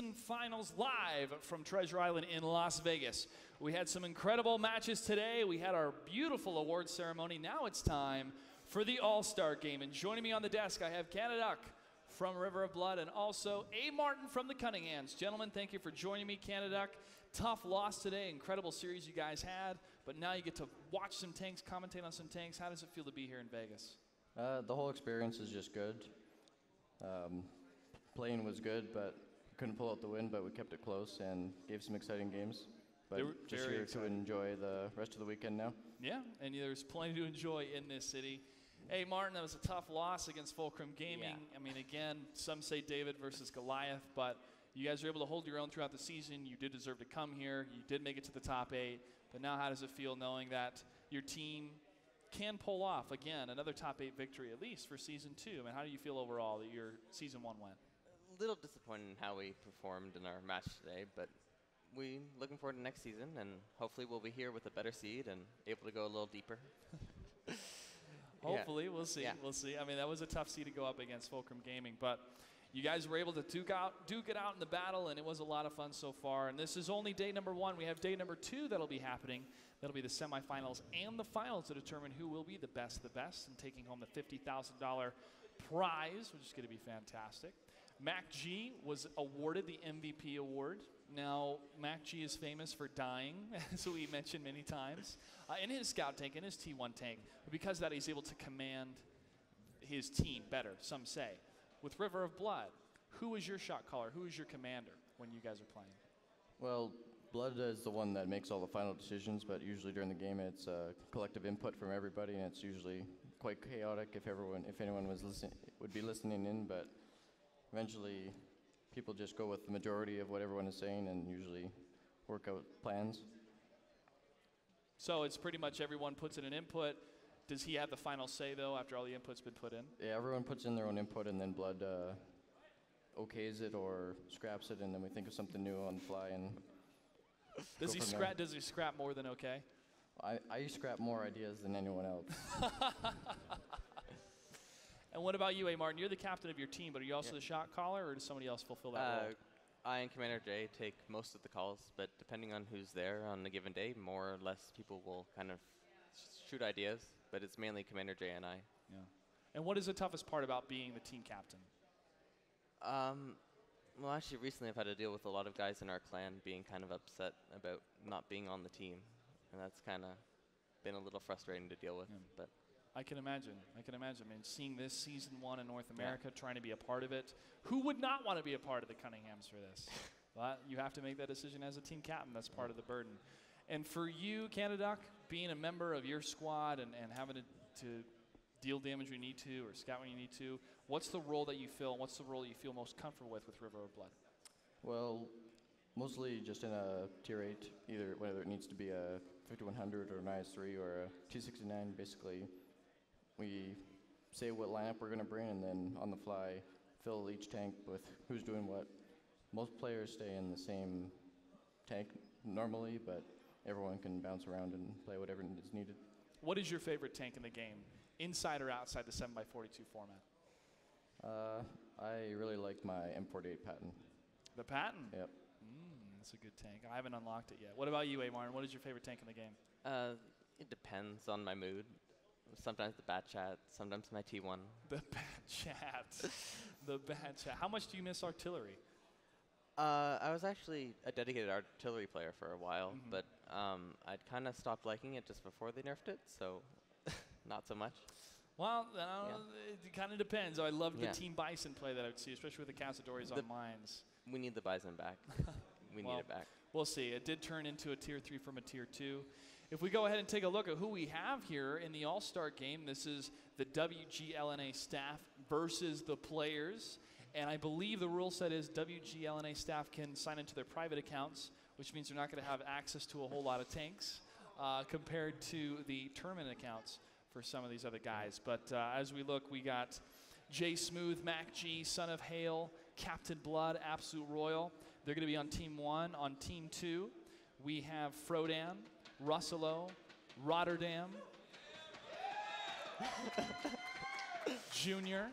season finals live from Treasure Island in Las Vegas. We had some incredible matches today. We had our beautiful award ceremony. Now it's time for the All-Star Game. And joining me on the desk, I have Canada from River of Blood and also A. Martin from the Cunninghams. Gentlemen, thank you for joining me, Canada. Tough loss today. Incredible series you guys had. But now you get to watch some tanks, commentate on some tanks. How does it feel to be here in Vegas? The whole experience is just good. Playing was good, but couldn't pull out the win, but we kept it close and gave some exciting games. But just here to enjoy the rest of the weekend now. Yeah, and there's plenty to enjoy in this city. Hey, Martin, that was a tough loss against Fulcrum Gaming. Yeah. I mean, again, some say David versus Goliath, but you guys were able to hold your own throughout the season. You did deserve to come here. You did make it to the top 8. But now how does it feel knowing that your team can pull off, again, another top 8 victory at least for Season 2? I mean, how do you feel overall that your Season 1 went? A little disappointed in how we performed in our match today, but we looking forward to next season, and hopefully we'll be here with a better seed and able to go a little deeper. Hopefully, we'll see. Yeah. We'll see. I mean, that was a tough seed to go up against Fulcrum Gaming, but you guys were able to duke it out in the battle, and it was a lot of fun so far. And this is only day number 1. We have day number 2 that'll be happening. That'll be the semifinals and the finals to determine who will be the best and taking home the $50,000 prize, which is going to be fantastic. Mac G was awarded the MVP award. Now, Mac G is famous for dying, as we mentioned many times, in his scout tank, in his T1 tank. But because of that, he's able to command his team better, some say. With River of Blood, who is your shot caller? Who is your commander when you guys are playing? Well, Blood is the one that makes all the final decisions, but usually during the game it's collective input from everybody, and it's usually quite chaotic if anyone would be listening in, but eventually people just go with the majority of what everyone is saying and usually work out plans. So it's pretty much everyone puts in an input. Does he have the final say, though, after all the input's been put in? Yeah, everyone puts in their own input, and then Blood okays it or scraps it, and then we think of something new on the fly. And does he scrap more than okay? I scrap more ideas than anyone else. And what about you, A. Martin? You're the captain of your team, but are you also the shot caller, or does somebody else fulfill that role? I and Commander Jay take most of the calls, but depending on who's there on a given day, more or less people will kind of shoot ideas, but it's mainly Commander Jay and I. Yeah. And what is the toughest part about being the team captain? Well, actually, recently I've had to deal with a lot of guys in our clan being kind of upset about not being on the team, and that's kind of been a little frustrating to deal with. Yeah. But I can imagine. I mean, seeing this Season 1 in North America, trying to be a part of it. Who would not want to be a part of the Cunninghams for this? But you have to make that decision as a team captain. That's part of the burden. And for you, Canada, being a member of your squad and having to deal damage when you need to or scout when you need to, what's the role that you feel most comfortable with River of Blood? Well, mostly just in a tier 8, whether it needs to be a 5100 or an IS3 or a 269, basically. We say what lineup we're going to bring, and then on the fly fill each tank with who's doing what. Most players stay in the same tank normally, but everyone can bounce around and play whatever is needed. What is your favorite tank in the game, inside or outside the 7x42 format? I really like my M48 Patton. The Patton? Yep. That's a good tank. I haven't unlocked it yet. What about you, A. Martin? What is your favorite tank in the game? It depends on my mood. Sometimes the Bat Chat, sometimes my T1. The Bat Chat. The Bat Chat. How much do you miss artillery? I was actually a dedicated artillery player for a while, but I'd kind of stopped liking it just before they nerfed it, so not so much. Well, it kind of depends. I love the Team Bison play that I would see, especially with the Cazadores on mines. We need the Bison back. We need it back. We'll see. It did turn into a tier 3 from a tier 2. If we go ahead and take a look at who we have here in the All-Star Game, this is the WGLNA staff versus the players. And I believe the rule set is WGLNA staff can sign into their private accounts, which means they're not going to have access to a whole lot of tanks compared to the tournament accounts for some of these other guys. But as we look, we got Jay Smooth, Mac G, Son of Hale, Captain Blood, Absolute Royal. They're going to be on Team 1. On Team 2, we have Frodan, Russello, Rotterdam, Junior,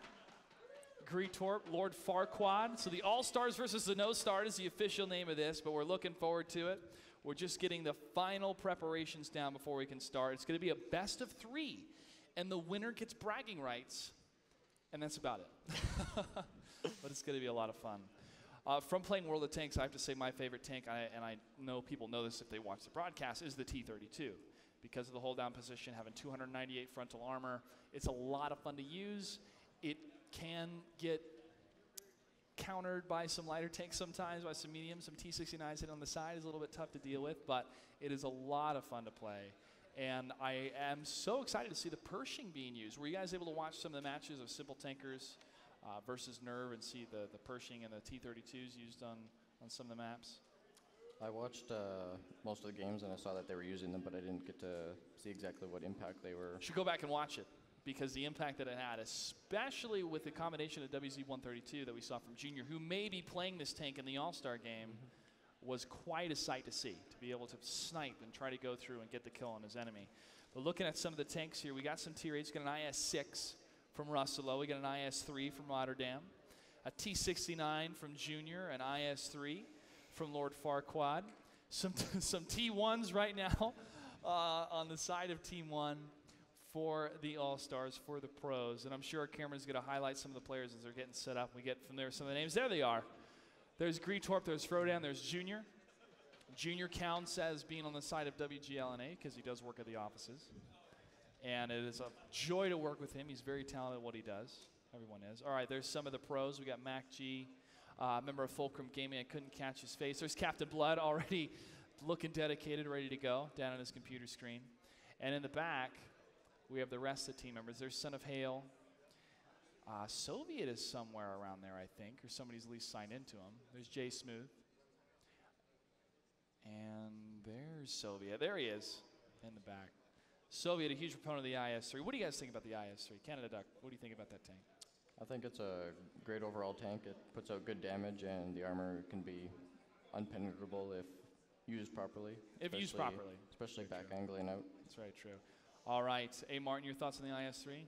Greetorp, Lord Farquaad. So the All-Stars versus the No-Stars is the official name of this, but we're looking forward to it. We're just getting the final preparations down before we can start. It's going to be a best of 3, and the winner gets bragging rights, and that's about it. But it's going to be a lot of fun. From playing World of Tanks, I have to say my favorite tank, and I know people know this if they watch the broadcast, is the T-32. Because of the hold-down position, having 298 frontal armor, it's a lot of fun to use. It can get countered by some lighter tanks sometimes, by some mediums. Some T-69s hit on the side is a little bit tough to deal with, but it is a lot of fun to play. And I am so excited to see the Pershing being used. Were you guys able to watch some of the matches of Simple Tankers versus Nerve and see the Pershing and the T-32s used on some of the maps? I watched most of the games and I saw that they were using them, but I didn't get to see exactly what impact they were. You should go back and watch it, because the impact that it had, especially with the combination of WZ-132 that we saw from Junior, who may be playing this tank in the All-Star game, was quite a sight to see, to be able to snipe and try to go through and get the kill on his enemy. But looking at some of the tanks here, we got some T-Rates. We got an IS-6 from Russell. We got an IS-3 from Rotterdam, a T-69 from Junior, an IS-3 from Lord Farquaad. Some T1s right now on the side of Team 1 for the All-Stars, for the pros. And I'm sure our camera's going to highlight some of the players as they're getting set up. We get from there some of the names. There they are. There's Greetorp, there's Frodan, there's Junior. Junior counts as being on the side of WGLNA because he does work at the offices. And it is a joy to work with him. He's very talented at what he does. Everyone is. All right, there's some of the pros. We got Mac G, member of Fulcrum Gaming. I couldn't catch his face. There's Captain Blood, already looking dedicated, ready to go, down on his computer screen. And in the back, we have the rest of the team members. There's Son of Hail. Soviet is somewhere around there, I think, or somebody's at least signed into him. There's Jay Smooth. And there's Soviet. There he is in the back. Soviet, a huge proponent of the IS-3. What do you guys think about the IS-3? Canada Duck, what do you think about that tank? I think it's a great overall tank. It puts out good damage, and the armor can be unpenetrable if used properly. If used properly. Especially back angling out. That's very true. All right. Hey, Martin, your thoughts on the IS-3?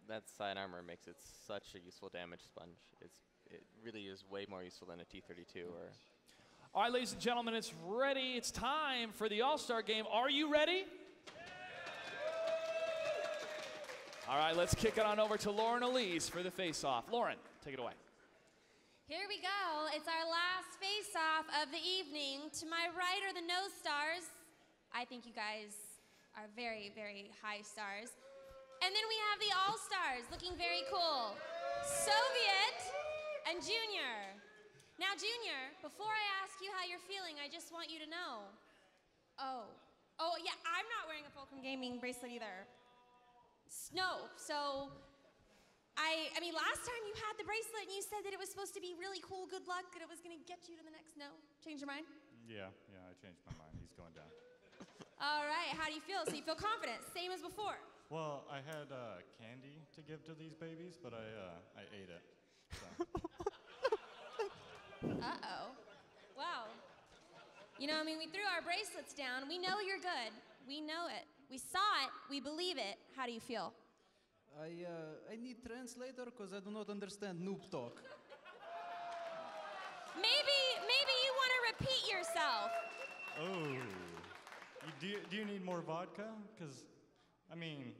That side armor makes it such a useful damage sponge. It really is way more useful than a T-32 or... All right, ladies and gentlemen, it's ready. It's time for the All-Star game. Are you ready? All right, let's kick it on over to Lauren Elise for the face-off. Lauren, take it away. Here we go. It's our last face-off of the evening. To my right are the no stars. I think you guys are very, very high stars. And then we have the all-stars, looking very cool. Soviet and Junior. Now, Junior, before I ask you how you're feeling, I just want you to know. Oh, yeah, I'm not wearing a Fulcrum Gaming bracelet either. No, so, I mean, last time you had the bracelet and you said that it was supposed to be really cool, good luck, that it was gonna get you to the next no. Change your mind? Yeah, I changed my mind. He's going down. All right, how do you feel? So you feel confident, same as before? Well, I had candy to give to these babies, but I ate it. So. Uh-oh. Wow. You know, I mean, we threw our bracelets down. We know you're good. We know it. We saw it. We believe it. How do you feel? I need translator because I do not understand noob talk. Maybe you want to repeat yourself. Oh. Do you need more vodka? Because, I mean,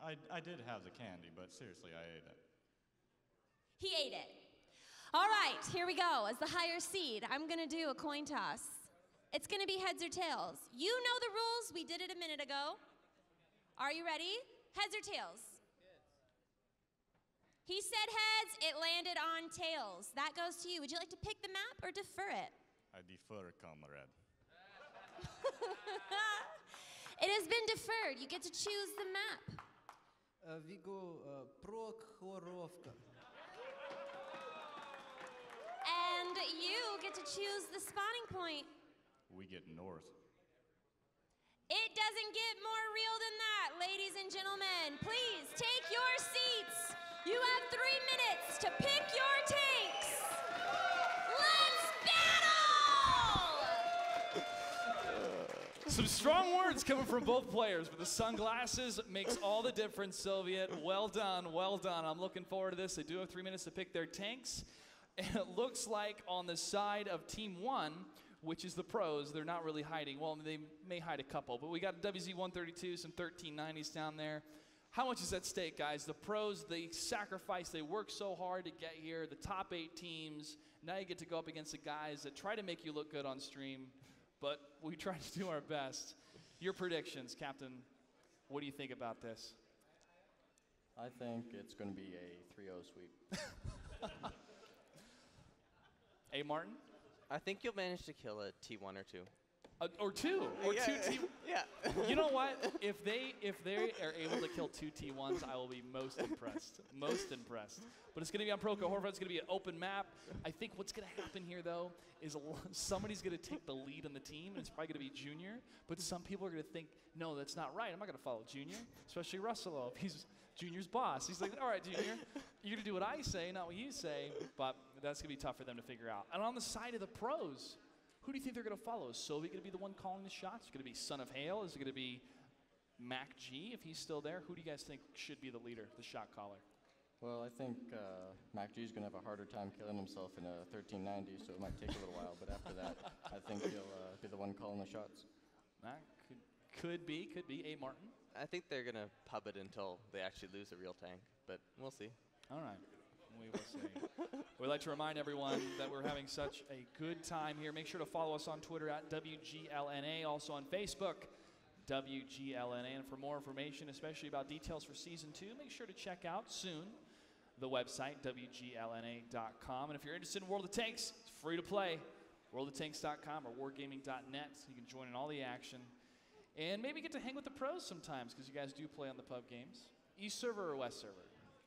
I did have the candy, but seriously, I ate it. He ate it. All right, here we go. As the higher seed, I'm going to do a coin toss. It's going to be heads or tails. You know the rules. We did it a minute ago. Are you ready? Heads or tails? He said heads. It landed on tails. That goes to you. Would you like to pick the map or defer it? I defer, comrade. It has been deferred. You get to choose the map. We go Prokhorovka. And you get to choose the spawning point. We get north. It doesn't get more real than that, ladies and gentlemen. Please take your seats. You have 3 minutes to pick your tanks. Let's battle! Some Strong words coming from both players, but the sunglasses makes all the difference, Soviet. Well done, well done. I'm looking forward to this. They do have 3 minutes to pick their tanks. And it looks like on the side of Team 1, which is the pros, they're not really hiding. Well, they may hide a couple, but we got WZ-132, some 1390s down there. How much is at stake, guys? The pros, they sacrifice, they work so hard to get here, the top 8 teams. Now you get to go up against the guys that try to make you look good on stream, but we try to do our best. Your predictions, Captain, what do you think about this? I think it's going to be a 3-0 sweep. Hey, Martin? I think you'll manage to kill a T1 or 2. Or 2. Or yeah, 2 T. Yeah. You know what? If they are able to kill 2 T1s, I will be most impressed. Most impressed. But it's going to be on Pro Cohorva. It's going to be an open map. I think what's going to happen here, though, is somebody's going to take the lead on the team, and it's probably going to be Junior. But some people are going to think, no, that's not right. I'm not going to follow Junior, especially Russell. If he's Junior's boss. He's like, all right, Junior, you're going to do what I say, not what you say. But that's going to be tough for them to figure out. And on the side of the pros, who do you think they're going to follow? Is Soviet going to be the one calling the shots? Is it going to be Son of Hale? Is it going to be Mac G, if he's still there? Who do you guys think should be the leader, the shot caller? Well, I think Mac G is going to have a harder time killing himself in a 1390, so it might take a little while. But after that, I think he'll be the one calling the shots. That could be. A Martin? I think they're going to pub it until they actually lose a real tank, but we'll see. All right. We will see. We'd like to remind everyone that we're having such a good time here. Make sure to follow us on Twitter at WGLNA, also on Facebook, WGLNA. And for more information, especially about details for Season 2, make sure to check out soon the website, WGLNA.com. And if you're interested in World of Tanks, it's free to play. WorldofTanks.com or WarGaming.net, so you can join in all the action. And maybe get to hang with the pros sometimes, because you guys do play on the pub games. East server or West server?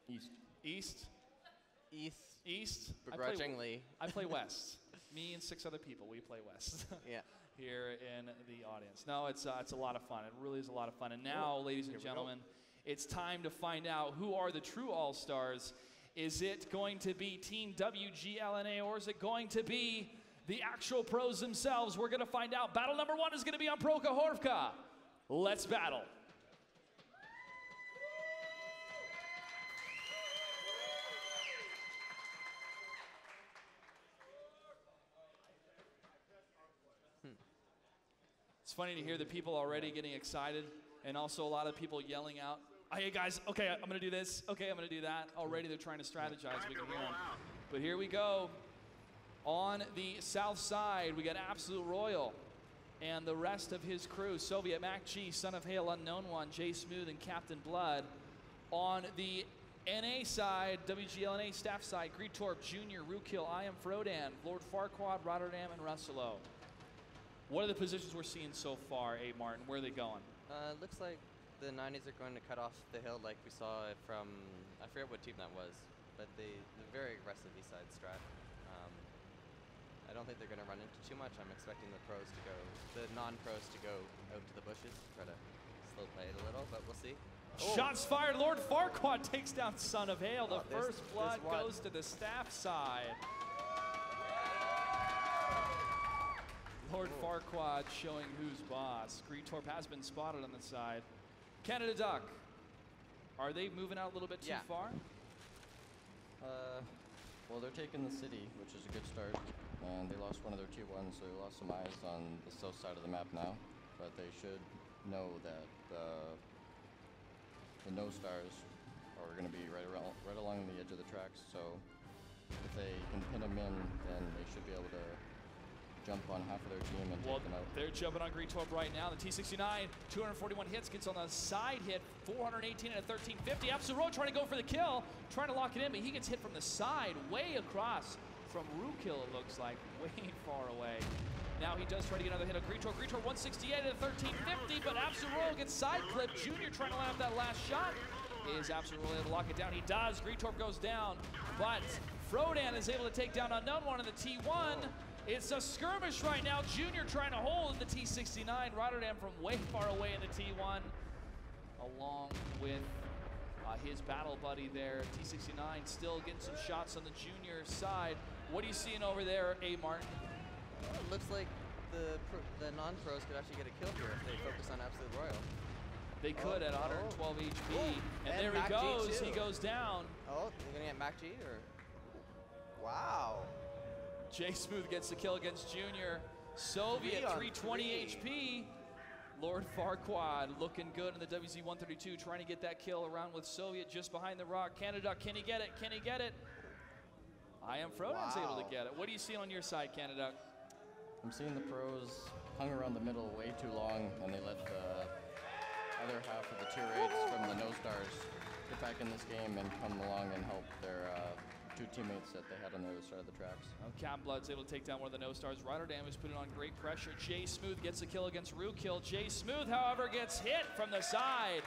East. East? East. Begrudgingly. I play West. Me and 6 other people, we play West. Yeah. Here in the audience. No, it's a lot of fun. It really is a lot of fun. And now, ladies and gentlemen, it's time to find out who are the true all-stars. Is it going to be Team WGLNA, or is it going to be the actual pros themselves? We're going to find out. Battle number 1 is going to be on Pro Cohorva. Let's battle. It's funny to hear the people already getting excited, and also a lot of people yelling out, oh, hey guys, okay, I'm going to do this, okay, I'm going to do that. Already they're trying to strategize, we can hear them. But here we go. On the south side, we got Absolute Royal and the rest of his crew. Soviet, Mac G, Son of Hale, Unknown One, Jay Smooth, and Captain Blood. On the NA side, WGLNA staff side, Greetorp, Junior, Rookhill, I Am Frodan, Lord Farquaad, Rotterdam, and Russelo. What are the positions we're seeing so far, A. Martin? Where are they going? Looks like the 90s are going to cut off the hill like we saw it from, I forget what team that was, but the very aggressive east side strat. I don't think they're going to run into too much. I'm expecting the non-pros to go out to the bushes, try to slow play it a little, but we'll see. Oh. Shots fired. Lord Farquaad takes down Son of Hale. The first blood goes to the staff side. Lord Farquaad showing who's boss. Greetorp has been spotted on the side. Canada Duck, are they moving out a little bit too far? Well, they're taking the city, which is a good start. And they lost one of their T1s, so they lost some eyes on the south side of the map now. But they should know that the no stars are going to be right along the edge of the tracks. So if they can pin them in, then they should be able to jump on half of their team and take them out. They're jumping on Greetorp right now. The T69, 241 hits, gets on the side hit, 418 and a 1350. Absolute Road trying to go for the kill, trying to lock it in, but he gets hit from the side, way across from Rookhill, it looks like, way far away. Now he does try to get another hit on Greetorp. Greetorp 168 and a 1350, but Absolute Royal gets side clipped. Junior trying to line up that last shot. Is Absolute Royal able to lock it down? He does. Greetorp goes down, but Frodan is able to take down Unknown One in the T1. It's a skirmish right now. Junior trying to hold in the T69. Rotterdam from way far away in the T1, along with his battle buddy there. T69 still getting some shots on the Junior side. What are you seeing over there, A. Martin? It looks like the non-pros could actually get a kill here if they focus on Absolute Royal. They could at 112 HP. And there he goes. He goes down. Oh, they're going to get Mac G or? Wow. Jay Smooth gets the kill against Junior. Soviet 320 HP. Lord Farquaad looking good in the WZ 132, trying to get that kill around with Soviet just behind the rock. Canada, can he get it? Can he get it? I am Frodan's able to get it. What do you see on your side, Canada? I'm seeing the pros hung around the middle way too long, and they let the other half of the tier 8s from the No Stars get back in this game and come along and help their two teammates that they had on the other side of the tracks. Captain Blood's able to take down one of the No Stars. Rotterdam is putting on great pressure. Jay Smooth gets the kill against Rukill. Jay Smooth, however, gets hit from the side.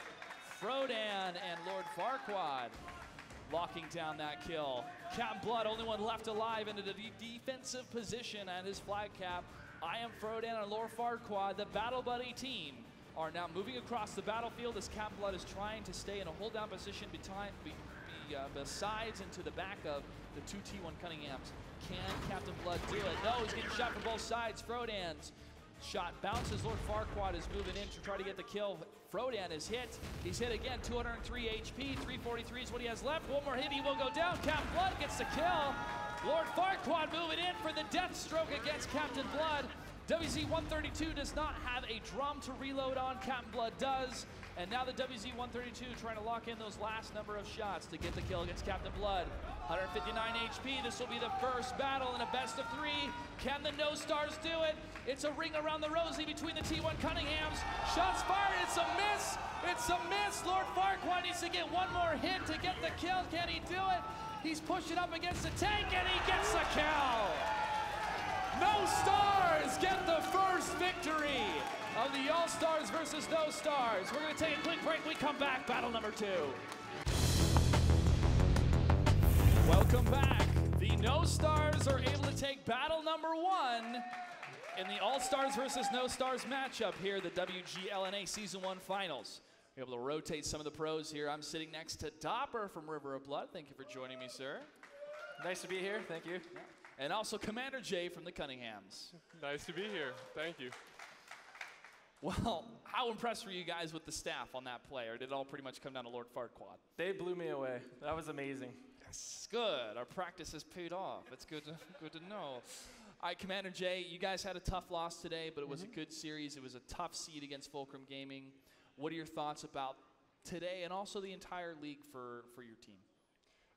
Frodan and Lord Farquaad locking down that kill. Captain Blood, only one left alive into the defensive position at his flag cap. I am Frodan and Lord Farquaad, the Battle Buddy team, are now moving across the battlefield as Captain Blood is trying to stay in a hold down position besides and to the back of the two T1 Cunninghams. Can Captain Blood do it? No, he's getting shot from both sides. Frodan's shot bounces. Lord Farquaad is moving in to try to get the kill. Frodan is hit. He's hit again. 203 HP. 343 is what he has left. One more hit, he will go down. Captain Blood gets the kill. Lord Farquaad moving in for the death stroke against Captain Blood. WZ 132 does not have a drum to reload on. Captain Blood does. And now the WZ 132 trying to lock in those last number of shots to get the kill against Captain Blood. 159 HP. This will be the first battle in a best of 3. Can the No Stars do it? It's a ring around the rosy between the T1 Cunninghams. Shots fired. It's a miss. It's a miss. Lord Farquaad needs to get one more hit to get the kill. Can he do it? He's pushing up against the tank and he gets the kill. No Stars get the first victory of the All-Stars versus No Stars. We're going to take a quick break. We come back. Battle number 2. Welcome back. The No Stars are able to take battle number 1 in the All-Stars versus No Stars matchup here at the WGLNA Season 1 Finals. We're able to rotate some of the pros here. I'm sitting next to Dopper from River of Blood. Thank you for joining me, sir. Nice to be here. Thank you. And also Commander Jay from the Cunninghams. Nice to be here. Thank you. Well, how impressed were you guys with the staff on that play, or did it all pretty much come down to Lord Farquaad? They blew me away. That was amazing. Yes, good. Our practice has paid off. It's good to know. All right, Commander Jay, you guys had a tough loss today, but it was a good series. It was a tough seed against Fulcrum Gaming. What are your thoughts about today and also the entire league for your team?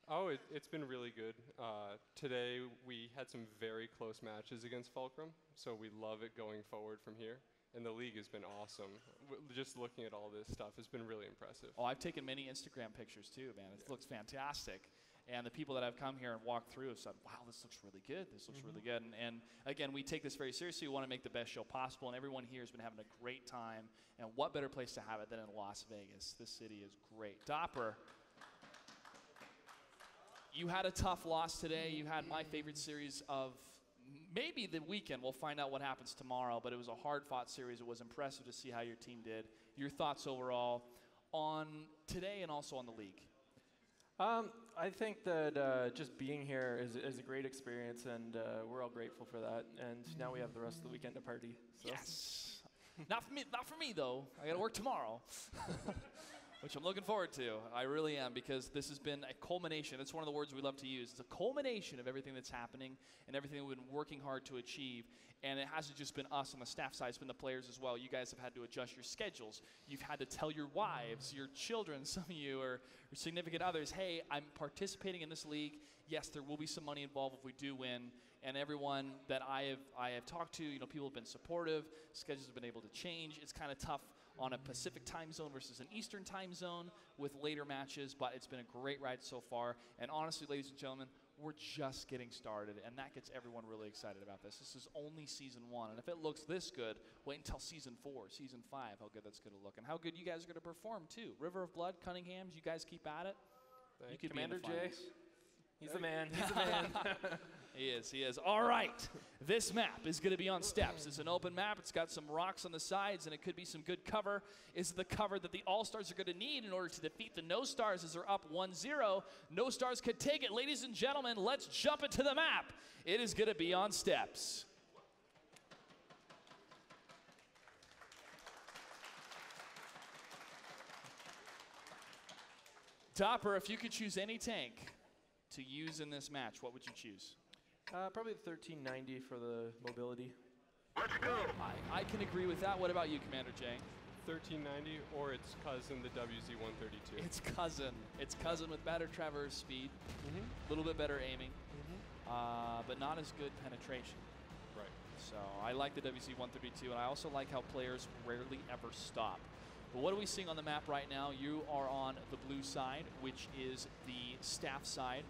Oh, it's been really good. Today we had some very close matches against Fulcrum, so we love it going forward from here. And the league has been awesome. Just looking at all this stuff has been really impressive. Oh, I've taken many Instagram pictures too, man. It looks fantastic. And the people that have come here and walked through have said, wow, this looks really good. This looks really good. And again, we take this very seriously. We want to make the best show possible. And everyone here has been having a great time. And what better place to have it than in Las Vegas? This city is great. Dopper, you had a tough loss today. You had my favorite series of maybe the weekend. We'll find out what happens tomorrow. But it was a hard-fought series. It was impressive to see how your team did. Your thoughts overall on today and also on the league? I think that just being here is a great experience, and we're all grateful for that. And now we have the rest of the weekend to party. So. Yes. Not for me, though. I got to work tomorrow, which I'm looking forward to. I really am, because this has been a culmination. That's one of the words we love to use. It's a culmination of everything that's happening and everything that we've been working hard to achieve. And it hasn't just been us on the staff side, it's been the players as well. You guys have had to adjust your schedules. You've had to tell your wives, your children, some of you, or your significant others, hey, I'm participating in this league. Yes, there will be some money involved if we do win. And everyone that I have talked to, people have been supportive. Schedules have been able to change. It's kind of tough on a Pacific time zone versus an Eastern time zone with later matches, but it's been a great ride so far. And honestly, ladies and gentlemen, we're just getting started, and that gets everyone really excited about this. This is only season 1, and if it looks this good, wait until season 4, season 5, how good that's going to look, and how good you guys are going to perform too. River of Blood, Cunninghams, you guys keep at it. You could Commander be in the finals. Jay, he's the man. He's the man. He is. All right. This map is going to be on steps. It's an open map. It's got some rocks on the sides, and it could be some good cover. Is the cover that the All-Stars are going to need in order to defeat the No Stars as they're up 1-0. No Stars could take it. Ladies and gentlemen, let's jump into the map. It is going to be on steps. Topper, if you could choose any tank to use in this match, what would you choose? Probably the 1390 for the mobility. I can agree with that. What about you, Commander Jay? 1390 or its cousin, the WZ-132. Its cousin. Its cousin with better traverse speed, a little bit better aiming, but not as good penetration. Right. So I like the WZ-132, and I also like how players rarely ever stop. But what are we seeing on the map right now? You are on the blue side, which is the staff side,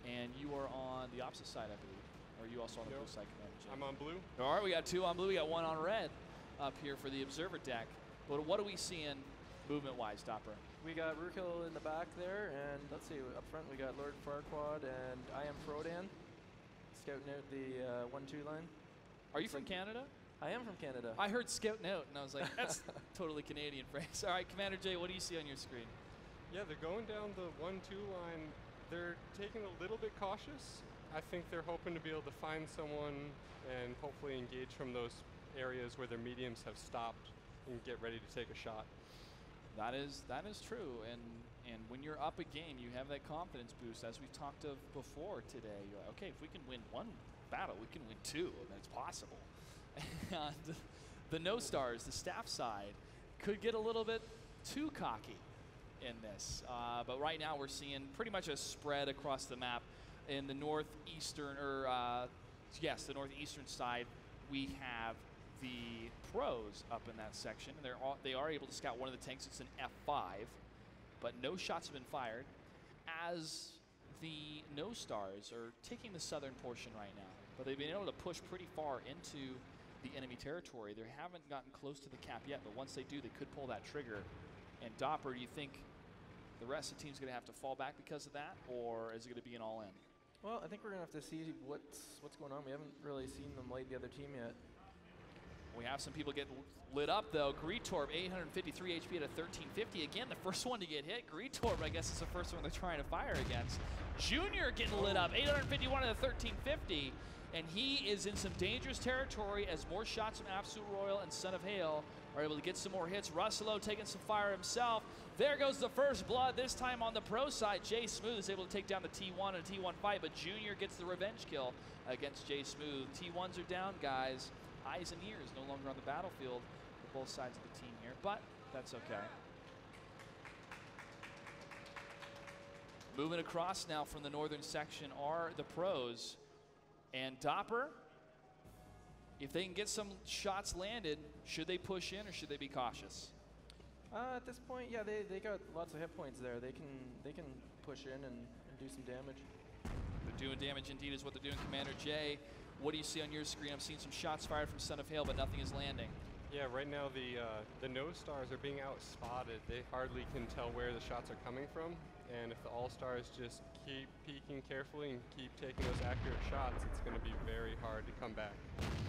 and you are on the opposite side, I believe. Or are you also on the blue side, Commander Jay? I'm on blue. All right, we got 2 on blue. We got 1 on red up here for the observer deck. But what are we seeing movement-wise, Dopper? We got Rukill in the back there, and let's see, up front we got Lord Farquaad and I am Frodan scouting out the 1-2 line. Are you from Canada? I am from Canada. I heard scouting out, and I was like, that's totally Canadian phrase. All right, Commander Jay, what do you see on your screen? Yeah, they're going down the 1-2 line. They're taking a little bit cautious. I think they're hoping to be able to find someone and hopefully engage from those areas where their mediums have stopped and get ready to take a shot. That is true, and when you're up a game, you have that confidence boost, as we've talked of before today. You're like, okay, if we can win 1 battle, we can win 2, and it's possible. And the No Stars, the staff side, could get a little bit too cocky in this. But right now we're seeing pretty much a spread across the map. In the northeastern, the northeastern side, we have the pros up in that section. And they are able to scout one of the tanks. It's an F5, but no shots have been fired, as the No Stars are taking the southern portion right now. But they've been able to push pretty far into the enemy territory. They haven't gotten close to the cap yet, but once they do, they could pull that trigger. And Dopper, do you think the rest of the team's going to have to fall back because of that, or is it going to be an all-in? Well, I think we're going to have to see what's going on. We haven't really seen them light the other team yet. We have some people get lit up, though. Greetorb, 853 HP at a 1350. Again, the first one to get hit. Greetorb, I guess, is the first one they're trying to fire against. Junior getting lit up, 851 at a 1350. And he is in some dangerous territory as more shots from Absolute Royal and Son of Hail are able to get some more hits. Russello taking some fire himself. There goes the first blood, this time on the pro side. Jay Smooth is able to take down the T1 and T1 fight, but Junior gets the revenge kill against Jay Smooth. T1s are down, guys. Eyes and ears no longer on the battlefield for both sides of the team here, but that's okay. Moving across now from the northern section are the pros. And Dopper, if they can get some shots landed, should they push in or should they be cautious? At this point, yeah, they got lots of hit points there. They can push in and do some damage. They're doing damage indeed is what they're doing. Commander Jay, what do you see on your screen? I'm seeing some shots fired from Son of Hail, but nothing is landing. Yeah, right now the No Stars are being out-spotted. They hardly can tell where the shots are coming from. And if the All-Stars just keep peeking carefully and keep taking those accurate shots, it's going to be very hard to come back.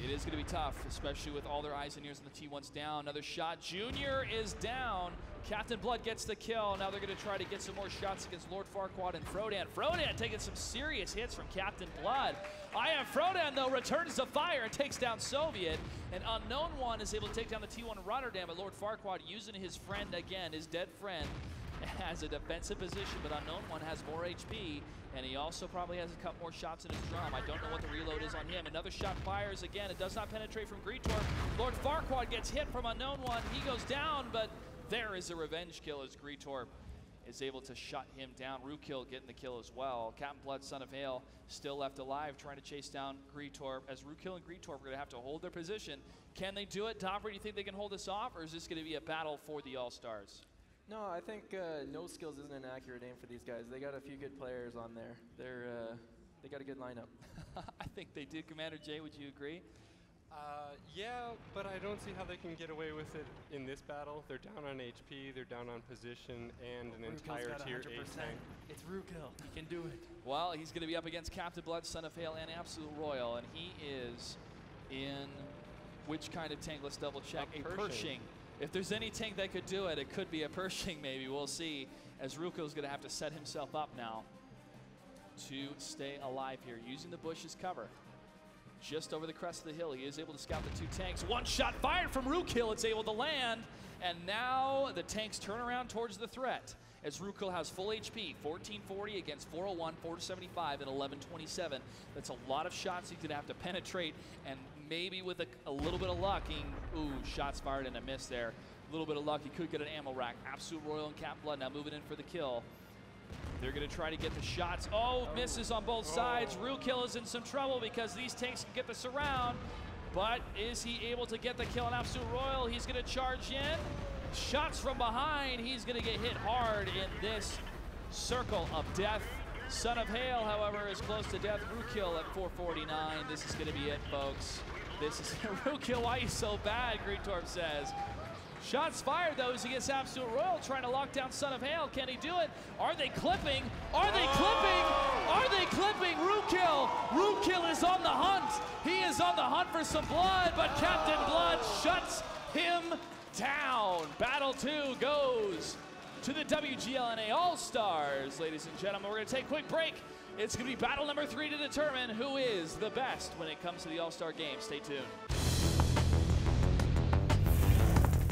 It is going to be tough, especially with all their eyes and ears on the T1s down. Another shot. Junior is down. Captain Blood gets the kill. Now they're going to try to get some more shots against Lord Farquaad and Frodan. Frodan taking some serious hits from Captain Blood. I Am Frodan, though, returns to fire and takes down Soviet. An Unknown One is able to take down the T1 in Rotterdam, but Lord Farquaad using his friend again, his dead friend, has a defensive position, but Unknown One has more HP, and he also probably has a couple more shots in his drum. I don't know what the reload is on him. Another shot fires again. It does not penetrate from Greetorb. Lord Farquaad gets hit from Unknown One. He goes down, but there is a revenge kill as Greetorb is able to shut him down. Rukill getting the kill as well. Captain Blood, Son of Hail, still left alive, trying to chase down Greetorb, as Rukill and Greetorb are going to have to hold their position. Can they do it? Topper, do you think they can hold this off, or is this going to be a battle for the All-Stars? No, I think No Skills isn't an accurate aim for these guys. They got a few good players on there. They got a good lineup. I think they do. Commander Jay, would you agree? Yeah, but I don't see how they can get away with it in this battle. They're down on HP, they're down on position, and an entire tier 8 tank. It's Rukill. He can do it. Well, he's going to be up against Captain Blood, Son of Hail, and Absolute Royal, and he is in which kind of tank? Let's double check. A Pershing. If there's any tank that could do it, it could be a Pershing maybe. We'll see, as Rukill's going to have to set himself up now to stay alive here, using the bush as cover. Just over the crest of the hill, he is able to scout the 2 tanks. One shot fired from Rukill. It's able to land, and now the tanks turn around towards the threat. as Rukel has full HP, 1440 against 401, 475, and 1127. That's a lot of shots he's going to have to penetrate, and maybe with a little bit of luck, shots fired and a miss there. A little bit of luck, he could get an ammo rack. Absolute Royal and Cap Blood now moving in for the kill. They're going to try to get the shots. Misses on both sides. Rukel is in some trouble because these tanks can get the surround. But is he able to get the kill on Absolute Royal? He's going to charge in. Shots from behind. He's going to get hit hard in this circle of death. Son of Hail, however, is close to death. Rukel at 449. This is going to be it, folks. This is Rukel. Why are you so bad, Greentorp says. Shots fired, though, as he gets Absolute Royal trying to lock down Son of Hail. Can he do it? Are they clipping? Are they clipping? Are they clipping? Rukel! Rukel is on the hunt. He is on the hunt for some blood, but Captain Blood shuts him down. Battle 2 goes to the WGLNA All-Stars, ladies and gentlemen. We're going to take a quick break. It's going to be battle number 3 to determine who is the best when it comes to the All-Star game. Stay tuned.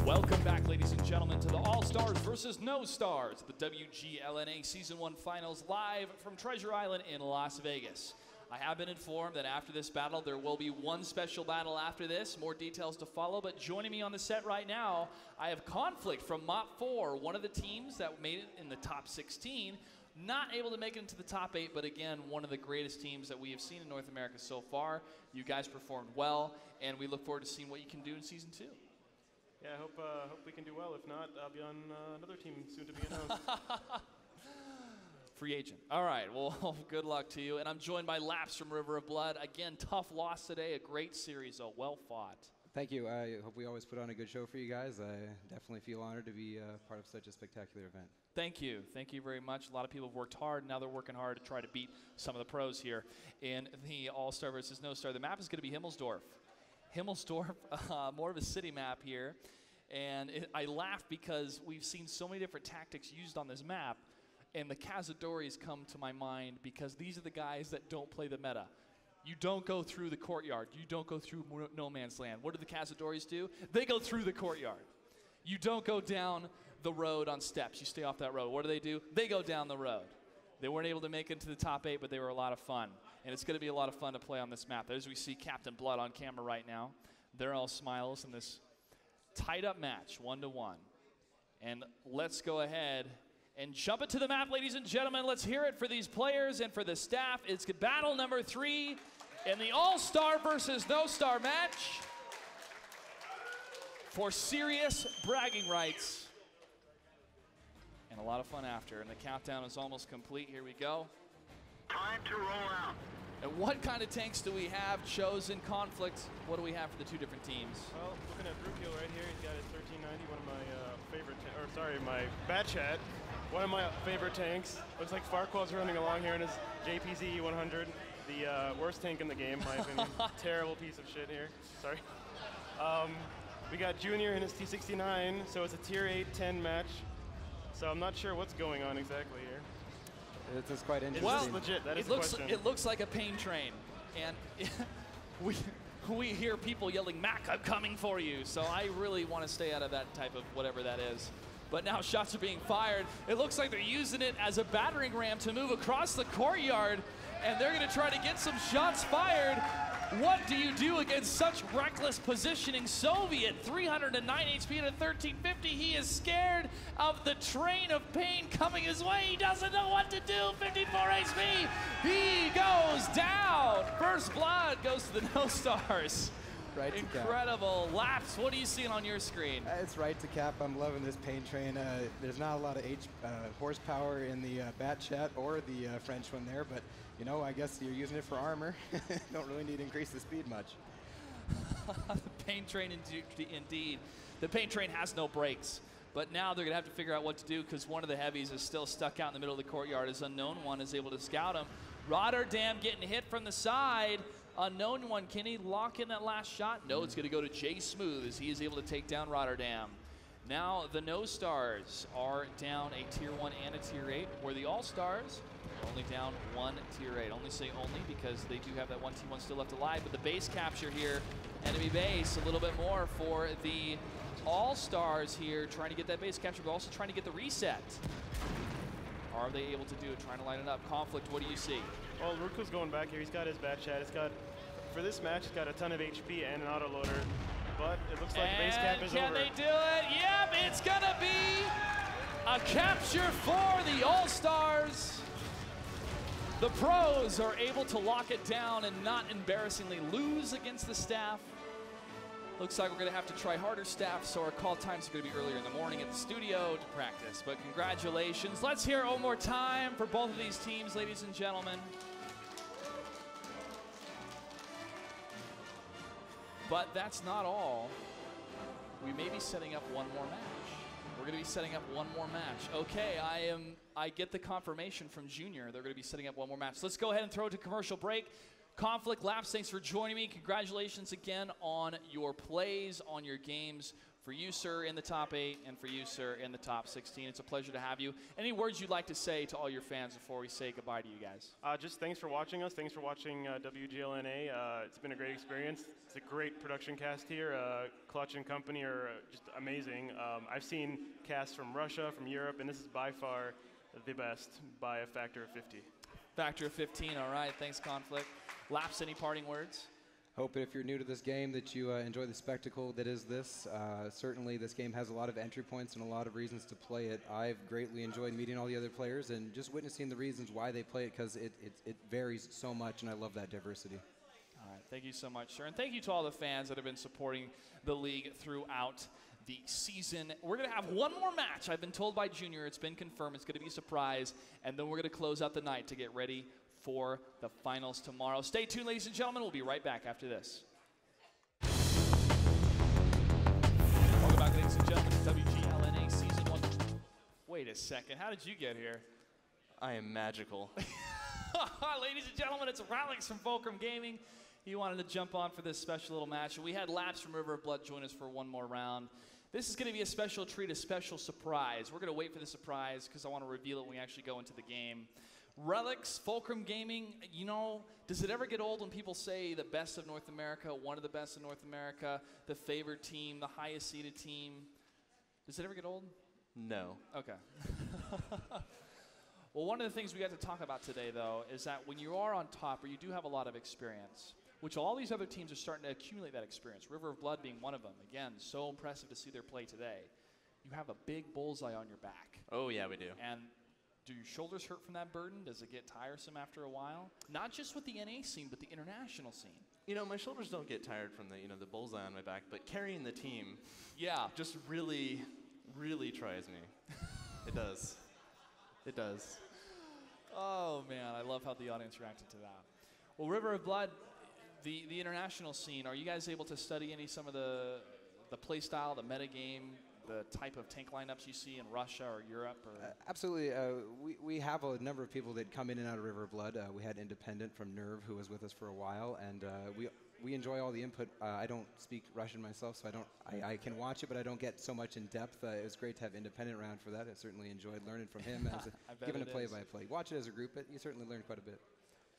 Welcome back, ladies and gentlemen, to the All-Stars versus No Stars, the WGLNA Season 1 Finals, live from Treasure Island in Las Vegas. I have been informed that after this battle, there will be one special battle after this. More details to follow, but joining me on the set right now, I have Conflict from Mop 4, one of the teams that made it in the top 16. Not able to make it into the top 8, but again, one of the greatest teams that we have seen in North America so far. You guys performed well, and we look forward to seeing what you can do in Season 2. Yeah, I hope we can do well. If not, I'll be on another team soon to be announced. Free agent. All right, well, good luck to you. And I'm joined by Laps from River of Blood. Again, tough loss today, a great series, though, well fought. Thank you. I hope we always put on a good show for you guys. I definitely feel honored to be part of such a spectacular event. Thank you. Thank you very much. A lot of people have worked hard. Now they're working hard to try to beat some of the pros here in the All-Star versus No Star. The map is going to be Himmelsdorf. Himmelsdorf, more of a city map here. And I laugh because we've seen so many different tactics used on this map, and the Cazadores come to my mind because these are the guys that don't play the meta. You don't go through the courtyard. You don't go through no man's land. What do the Cazadores do? They go through the courtyard. You don't go down the road on steps. You stay off that road. What do? They go down the road. They weren't able to make it to the top 8, but they were a lot of fun. And it's going to be a lot of fun to play on this map. As we see Captain Blood on camera right now. They're all smiles in this tied-up match, 1-1. And let's go ahead and jump it to the map, ladies and gentlemen. Let's hear it for these players and for the staff. It's battle number 3 in the All-Star versus No-Star match for serious bragging rights. And a lot of fun after. And the countdown is almost complete. Here we go. Time to roll out. And what kind of tanks do we have chosen? Conflict, what do we have for the two different teams? Well, looking at Rukel right here, he's got his 1390, one of my my Batchat, one of my favorite tanks. Looks like Farquaad's running along here in his JPZ 100, the worst tank in the game, in my opinion. Terrible piece of shit here. Sorry. We got Junior in his T69, so it's a tier 8-10 match. So I'm not sure what's going on exactly here. This is quite interesting. Well, legit. That is the question. It looks like a pain train, and we hear people yelling, "Mac, I'm coming for you." So I really want to stay out of that type of whatever that is. But now shots are being fired. It looks like they're using it as a battering ram to move across the courtyard, and they're going to try to get some shots fired. What do you do against such reckless positioning? Soviet, 309 HP at 1350. He is scared of the train of pain coming his way. He doesn't know what to do. 54 HP. He goes down. First blood goes to the No Stars. Right to Incredible. Laps, what are you seeing on your screen? It's right to cap. I'm loving this pain train. There's not a lot of horsepower in the Batchat or the French one there, but you know, I guess you're using it for armor. Don't really need to increase the speed much. The pain train, indeed. The pain train has no brakes. But now they're going to have to figure out what to do because one of the heavies is still stuck out in the middle of the courtyard. As Unknown One is able to scout him. Rotterdam getting hit from the side. Unknown One, can he lock in that last shot? No, it's going to go to Jay Smooth as he is able to take down Rotterdam. Now the No Stars are down a tier 1 and a tier 8, where the All Stars are only down 1 tier 8. Only say only because they do have that one T1 still left alive, but the base capture here, enemy base, a little bit more for the All-Stars here trying to get that base capture, but also trying to get the reset. Are they able to do it? Trying to line it up. Conflict, what do you see? Well, Ruku's going back here. He's got his bat chat. For this match, he's got a ton of HP and an autoloader. But it looks like the base cap is over. Can they do it? Yep, it's going to be a capture for the All-Stars. The pros are able to lock it down and not embarrassingly lose against the staff. Looks like we're going to have to try harder staff, so our call times are going to be earlier in the morning at the studio to practice. But congratulations. Let's hear it one more time for both of these teams, ladies and gentlemen. But that's not all. We may be setting up one more match. We're going to be setting up one more match. Okay, I get the confirmation from Junior. They're going to be setting up one more match. Let's go ahead and throw it to commercial break. Conflict Labs, thanks for joining me. Congratulations again on your plays, on your games. For you, sir, in the top 8, and for you, sir, in the top 16. It's a pleasure to have you. Any words you'd like to say to all your fans before we say goodbye to you guys? Just thanks for watching us. Thanks for watching WGLNA. It's been a great experience. It's a great production cast here. Clutch and company are just amazing. I've seen casts from Russia, from Europe, and this is by far the best by a factor of 50. Factor of 15, all right. Thanks, Conflict. Laps, any parting words? Hope if you're new to this game that you enjoy the spectacle that is this. Certainly this game has a lot of entry points and a lot of reasons to play it. I've greatly enjoyed meeting all the other players and just witnessing the reasons why they play it, because it varies so much, and I love that diversity. All right, thank you so much, sir. And thank you to all the fans that have been supporting the league throughout the season. We're going to have one more match. I've been told by Junior, it's been confirmed, it's going to be a surprise, and then we're going to close out the night to get ready for the finals tomorrow. Stay tuned, ladies and gentlemen. We'll be right back after this. Welcome back, ladies and gentlemen, to WGLNA Season 1. Wait a second. How did you get here? I am magical. Ladies and gentlemen, it's Alex from Fulcrum Gaming. He wanted to jump on for this special little match. We had Labs from River of Blood join us for one more round. This is going to be a special treat, a special surprise. We're going to wait for the surprise because I want to reveal it when we actually go into the game. Relics, Fulcrum Gaming, you know, does it ever get old when people say the best of North America, one of the best of North America, the favored team, the highest seeded team? Does it ever get old? No. Okay. Well, one of the things we got to talk about today, though, is that when you are on top, or you do have a lot of experience, which all these other teams are starting to accumulate that experience, River of Blood being one of them. Again, so impressive to see their play today. You have a big bullseye on your back. Oh, yeah, we do. And do your shoulders hurt from that burden? Does it get tiresome after a while? Not just with the NA scene, but the international scene. You know, my shoulders don't get tired from the bullseye on my back, but carrying the team, yeah, just really, really tries me. It does. It does. Oh man, I love how the audience reacted to that. Well, River of Blood, the international scene. Are you guys able to study some of the play style, the meta game, the type of tank lineups you see in Russia or Europe? Or? Absolutely. We have a number of people that come in and out of River of Blood. We had Independent from Nerve, who was with us for a while, and we enjoy all the input. I don't speak Russian myself, so I can watch it, but I don't get so much in depth. It was great to have Independent around for that. I certainly enjoyed learning from him as given a play-by-play. Watch it as a group, but you certainly learn quite a bit.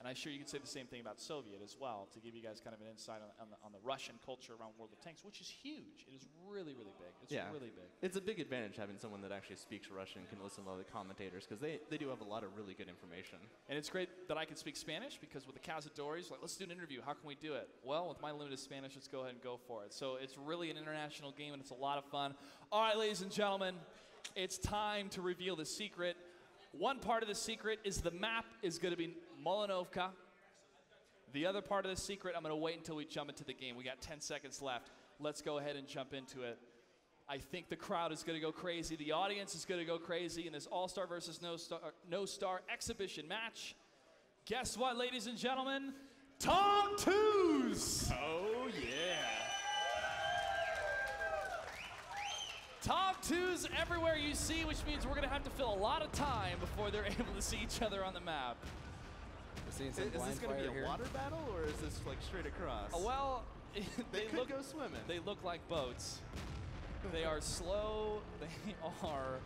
And I'm sure you could say the same thing about Soviet as well, to give you guys kind of an insight on the Russian culture around World of Tanks, which is huge. It is really, really big. It's really big. It's a big advantage having someone that actually speaks Russian, can listen to all the commentators, because they do have a lot of really good information. And it's great that I can speak Spanish, because with the Cazadores, like, let's do an interview. How can we do it? Well, with my limited Spanish, let's go ahead and go for it. So it's really an international game, and it's a lot of fun. All right, ladies and gentlemen, it's time to reveal the secret. One part of the secret is the map is going to be Molinovka. The other part of the secret, I'm going to wait until we jump into the game. We got 10 seconds left. Let's go ahead and jump into it. I think the crowd is going to go crazy. The audience is going to go crazy in this All-Star versus No Star exhibition match. Guess what, ladies and gentlemen? Top twos! Oh, yeah. Top twos everywhere you see, which means we're going to have to fill a lot of time before they're able to see each other on the map. Is this going to be a water battle, or is this like straight across? Well, they could go swimming. They look like boats. They are slow. They are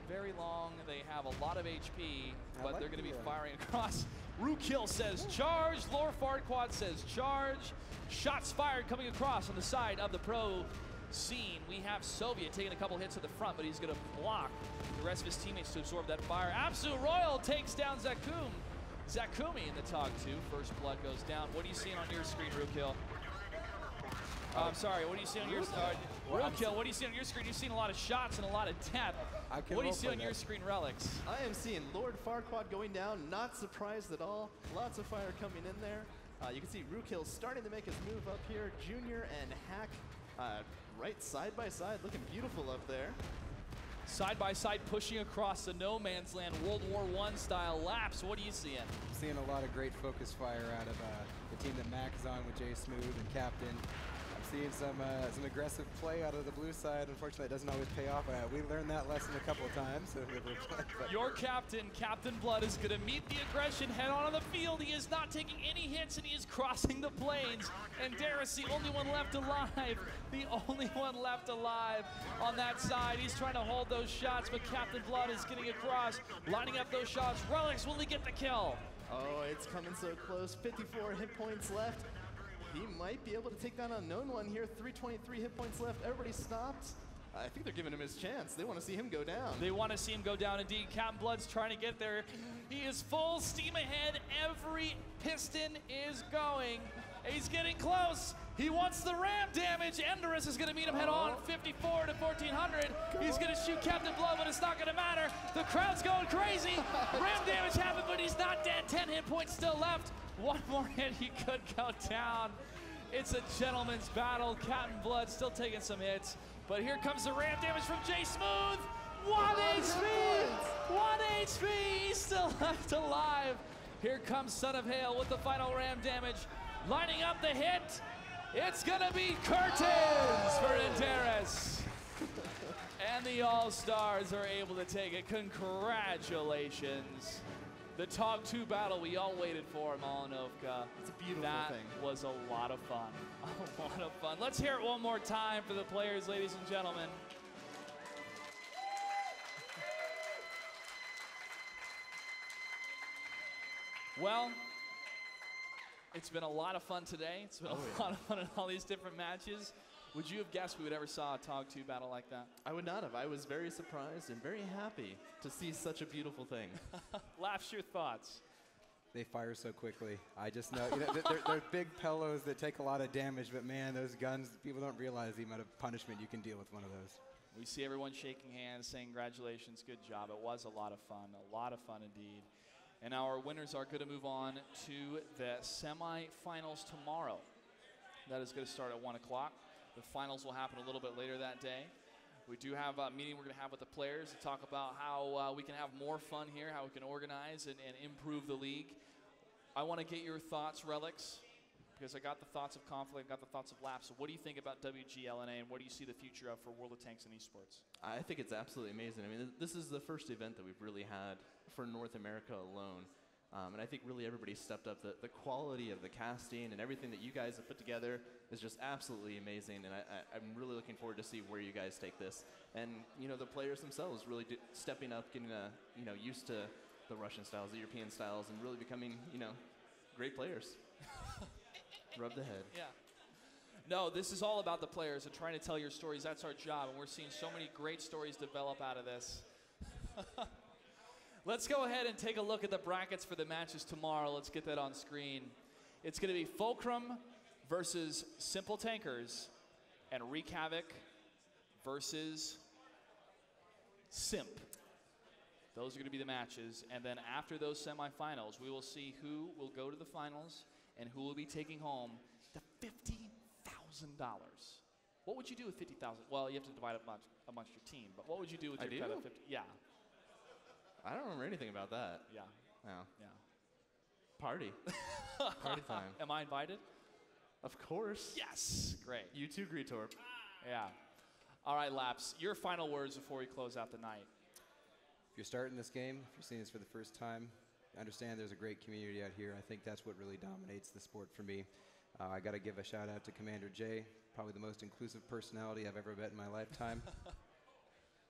very long. They have a lot of HP, but they're going to be firing across. Rukil says charge. Lore Farquad says charge. Shots fired coming across on the side of the pro scene. We have Soviet taking a couple hits to the front, but he's going to block the rest of his teammates to absorb that fire. Absolute Royal takes down Zakumi in the Tog 2. First blood goes down. What are you seeing on your screen, Rookhill? I'm sorry, what do you see on your Rookhill, what do you see on your screen? You've seen a lot of shots and a lot of depth. What do you see on your screen, Relics? I am seeing Lord Farquaad going down, not surprised at all. Lots of fire coming in there. You can see Rookhill starting to make his move up here. Junior and Hack right side by side, looking beautiful up there. Side by side pushing across the no man's land, World War I style laps. What are you seeing? I'm seeing a lot of great focus fire out of the team that Mac is on with Jay Smooth and Captain. I'm seeing some aggressive play out of the blue side. Unfortunately, it doesn't always pay off. We learned that lesson a couple of times. Your captain, Captain Blood, is going to meet the aggression head on the field. He is not taking any hits, and he is crossing the plains. And Darius, the only one left alive. The only one left alive on that side. He's trying to hold those shots, but Captain Blood is getting across, lining up those shots. Relics, will he get the kill? Oh, it's coming so close. 54 hit points left. He might be able to take down Unknown One here. 323 hit points left. Everybody stopped. I think they're giving him his chance. They want to see him go down. They want to see him go down indeed. Captain Blood's trying to get there. He is full steam ahead. Every piston is going. He's getting close. He wants the ram damage. Enderus is going to meet him head on. 54 to 1400. He's going to shoot Captain Blood, but it's not going to matter. The crowd's going crazy. Ram damage happened, but he's not dead. 10 hit points still left. One more hit, he could go down. It's a gentleman's battle. Captain Blood still taking some hits. But here comes the ram damage from Jay Smooth. 1 HP! 1 HP! He's still left alive. Here comes Son of Hail with the final ram damage. Lining up the hit. It's gonna be curtains for Enderis. And the All-Stars are able to take it. Congratulations. The Tog 2 battle we all waited for, Malinovka. It's a beautiful thing. That was a lot of fun. A lot of fun. Let's hear it one more time for the players, ladies and gentlemen. Well, it's been a lot of fun today. It's been a lot of fun in all these different matches. Would you have guessed we would ever saw a Tog 2 battle like that? I would not have. I was very surprised and very happy to see such a beautiful thing. Laughs, your thoughts? They fire so quickly. I just know, they're big pillows that take a lot of damage, but man, those guns, people don't realize the amount of punishment you can deal with one of those. We see everyone shaking hands, saying congratulations, good job. It was a lot of fun indeed. And our winners are going to move on to the semifinals tomorrow. That is going to start at 1 o'clock. The finals will happen a little bit later that day. We do have a meeting we're going to have with the players to talk about how we can have more fun here, how we can organize and improve the league. I want to get your thoughts, Relics, because I got the thoughts of Conflict, I got the thoughts of Laps. So what do you think about WGLNA, and what do you see the future of for World of Tanks and Esports? I think it's absolutely amazing. I mean, this is the first event that we've really had for North America alone. And I think really everybody stepped up. The quality of the casting and everything that you guys have put together is just absolutely amazing. And I'm really looking forward to see where you guys take this. And, the players themselves really stepping up, getting, used to the Russian styles, the European styles, and really becoming, great players. Rub the head. Yeah. No, this is all about the players and trying to tell your stories. That's our job. And we're seeing so many great stories develop out of this. Let's go ahead and take a look at the brackets for the matches tomorrow. Let's get that on screen. It's going to be Fulcrum versus Simple Tankers and Wreak Havoc versus Simp. Those are going to be the matches. And then after those semifinals, we will see who will go to the finals and who will be taking home the $50,000. What would you do with $50,000? Well, you have to divide it amongst your team. But what would you do with your cut of 50? Yeah. I don't remember anything about that. Yeah. No. Yeah. Party. Party time. Am I invited? Of course. Yes. Great. You too, Greetorp. Yeah. All right, Laps. Your final words before we close out the night. If you're starting this game, if you're seeing this for the first time, understand there's a great community out here. I think that's what really dominates the sport for me. I got to give a shout out to Commander Jay, probably the most inclusive personality I've ever met in my lifetime.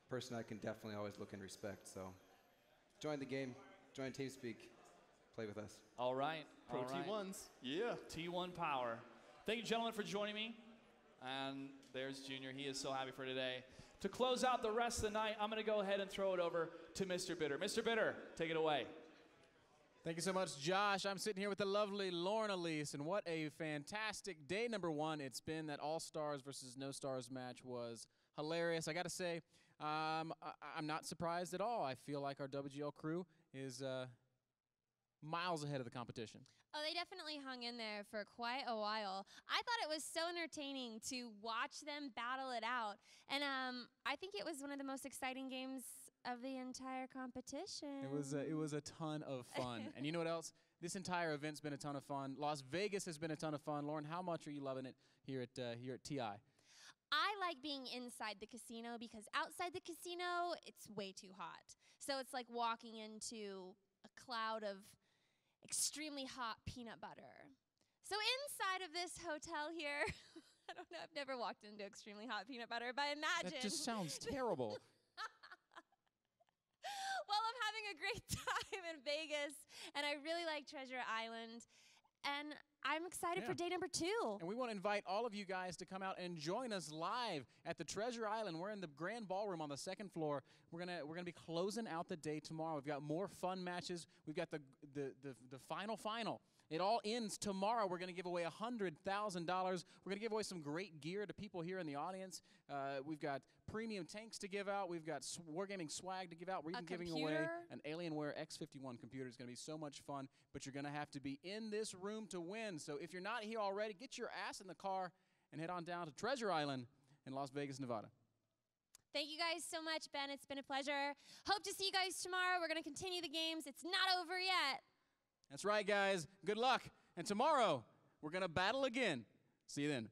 Person I can definitely always look and respect. So join the game, join TeamSpeak, play with us. All right. Pro all right. T1s. Yeah. T1 power. Thank you, gentlemen, for joining me. And There's Junior. He is so happy for today. To close out the rest of the night, I'm going to go ahead and throw it over to Mr. Bitter. Mr. Bitter, take it away. Thank you so much, Josh. I'm sitting here with the lovely Lauren Elise, and what a fantastic day number one it's been. That All-Stars versus No-Stars match was hilarious. I got to say, I'm not surprised at all. I feel like our WGL crew is miles ahead of the competition. Oh, they definitely hung in there for quite a while. I thought it was so entertaining to watch them battle it out. And I think it was one of the most exciting games of the entire competition. It was a ton of fun. And you know what else? This entire event's been a ton of fun. Las Vegas has been a ton of fun. Lauren, how much are you loving it here at TI? I like being inside the casino because outside the casino, it's way too hot. So it's like walking into a cloud of extremely hot peanut butter. So inside of this hotel here, I don't know, I've never walked into extremely hot peanut butter, but imagine. That just sounds terrible. Well, I'm having a great time in Vegas, and I really like Treasure Island, and I'm excited for day number 2. And we want to invite all of you guys to come out and join us live at the Treasure Island. We're in the Grand Ballroom on the 2nd floor. We're gonna be closing out the day tomorrow. We've got more fun matches. We've got the final. It all ends tomorrow. We're going to give away $100,000. We're going to give away some great gear to people here in the audience. We've got premium tanks to give out. We've got Wargaming swag to give out. We're even giving away an Alienware X51 computer. It's going to be so much fun, but you're going to have to be in this room to win. So if you're not here already, get your ass in the car and head on down to Treasure Island in Las Vegas, Nevada. Thank you guys so much, Ben. It's been a pleasure. Hope to see you guys tomorrow. We're going to continue the games. It's not over yet. That's right, guys. Good luck. And tomorrow, we're going to battle again. See you then.